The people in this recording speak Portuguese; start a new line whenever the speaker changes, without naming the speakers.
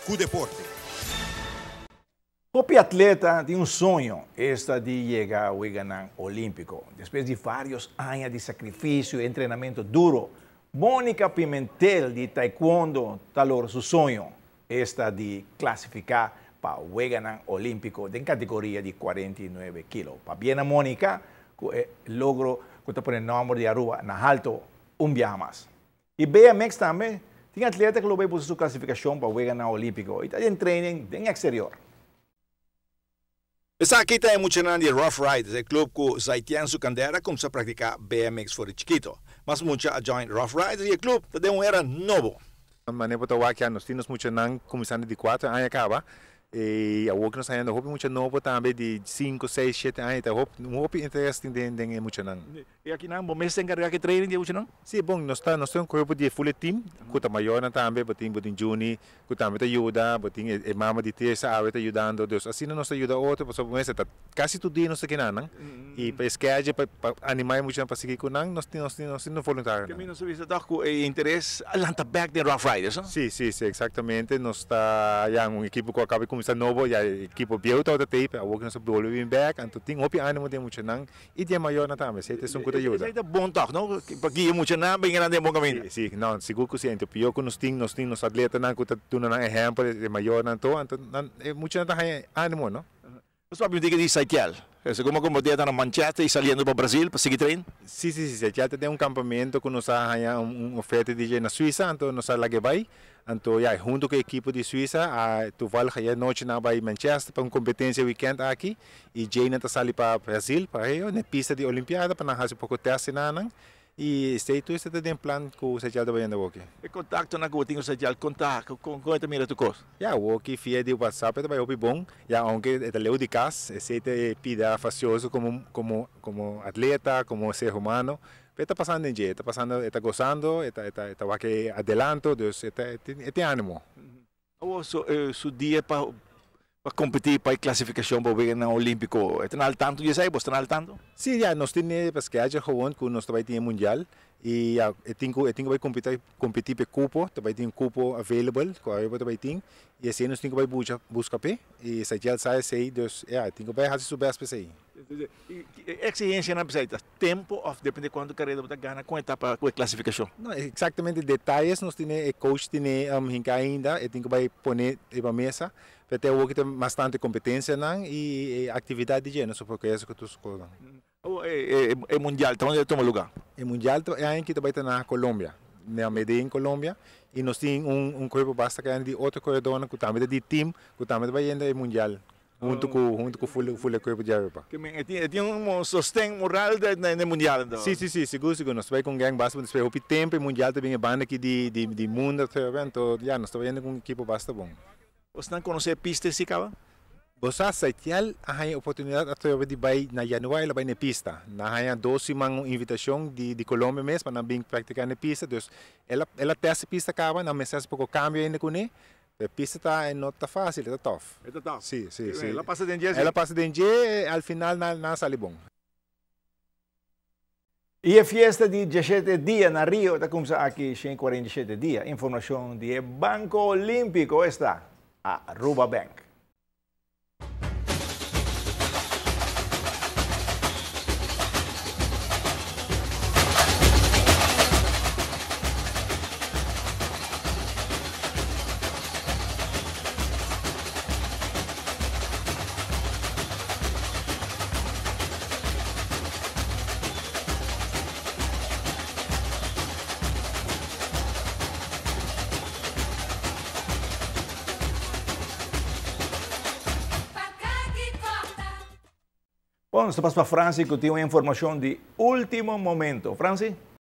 com deporte.
O atleta tem sonho, esta de chegar ao ganhar olímpico. Depois de vários anos de sacrifício e treinamento duro, Mônica Pimentel de taekwondo talor seu sonho, esta de classificar para o ganhar olímpico em categoria de 49 quilos. Para bem a Mônica, logro que está por o nome de Aruba na alto viaje mais. E BMX também tem atleta que lo vai por sua classificação para o ganhar olímpico e está em treino em exterior.
Essa aqui está emocionante de Rough Riders, o clube que Zaitian su candera começou a praticar BMX for chiquito. Mas mucha a join Rough Riders e o clube tem era novo.
Maneira para o que nós temos muito não começando de 4 anos acaba e a outra nós ainda houve muito novo também de 5, 6, 7 anos então houve interesse em muito não.
E aqui não, mês sem carregar que treino de muito não?
Sim, bom, nós temos um grupo de full team, que está maior também, botin Juni, que também ajuda, botin a mama de terça está ajudando, Deus assim nós ajuda outro, por exemplo, está quase todo dia nós aqui não, e para schedule para animar muito para seguir com nós temos voluntário.
Que nós vimos então com interesse alanta back de Rough Riders, não?
Sim, exatamente, nós está já equipe que acaba começar novo, já equipe bem toda tape, a outra nós volunteering back, então tem outro ânimo de muito não, e de maior também, sei que ajuda.
Isso é bom toque, não? Porque é muito não, bem grande bom caminho.
Sim, não, seguro que sim. Pior que nós temos atletas não que tu não exemplo de maior não então é muito não tem ânimo, não?
Você sabe que diz Saitial? É como combater na Manchester e saindo para o Brasil para seguir treino?
Sim, Saitial tem campamento que nós temos oferta de na Suíça, então nós lá que vai, então já junto com a equipe de Suíça, tu vai a noite na vai Manchester para uma competência weekend aqui e Jane está saindo para Brasil para aí na pista de Olimpíada para fazer um pouco de teste não. E sei tu está tem plano com o Saitial da Bahia aqui.
E contato na que tenho Saitial, contato com a mira tu coisa.
Já o que via de WhatsApp é bem bom, já aunque é leu de casa, sei te pida facioso como atleta, como ser humano, está passando em dia, está gozando, está aqui adelanto, Deus, tem ânimo.
O seu dia para competir para a classificação para o ganhar olímpico, está al tanto, já sei, você está al tanto?
Sim, já nós temos basquete gewoon que nós também temos mundial e eu tenho vai competir para cupo, também tem cupo available, que eu também tenho e assim nós temos vai buscar pé e se já sai sei, Deus, tenho vai fazer subir para aí.
Exigência na precisa tempo of depende de quando carreira você ganha com etapa com a classificação.
Não, exatamente detalhes nós temos coach tem ainda, eu tenho vai pôr na mesa. Porque eu tenho bastante competência e atividade de gênero, porque é isso que tu escolhe.
É mundial, então onde toma lugar?
É mundial é em que vai estar na Colômbia, na Medellín, Colômbia, e nós temos corpo basta que é de outro corredor, que também é de time, que também vai indo mundial, junto com o full corpo de Aruba.
Tem sostém moral no mundial então?
Sim, seguro, nós vai com gang basta, nós vai o tempo mundial também é banda aqui de mundo, então já nós estamos indo com um equipe basta bom.
Você não conhece pistas se acaba?
Você Saitial a oportunidade de vai na januário ela vai na pista. Na há 12 uma invitação de Colômbia mesmo para vir praticar na pista. Então ela testa pista acaba na mensagem pouco cambio ainda com ele. A pista não está fácil, está tough.
Está tough.
Sim.
Ela passa de dia.
Ela passa de dia, al final não sai bom.
E a festa de 17 dias na Rio está começando aqui 47 dias. Informação do Banco Olímpico está Aruba Bank. Bom, nós vamos para a França que tem uma informação de último momento. França?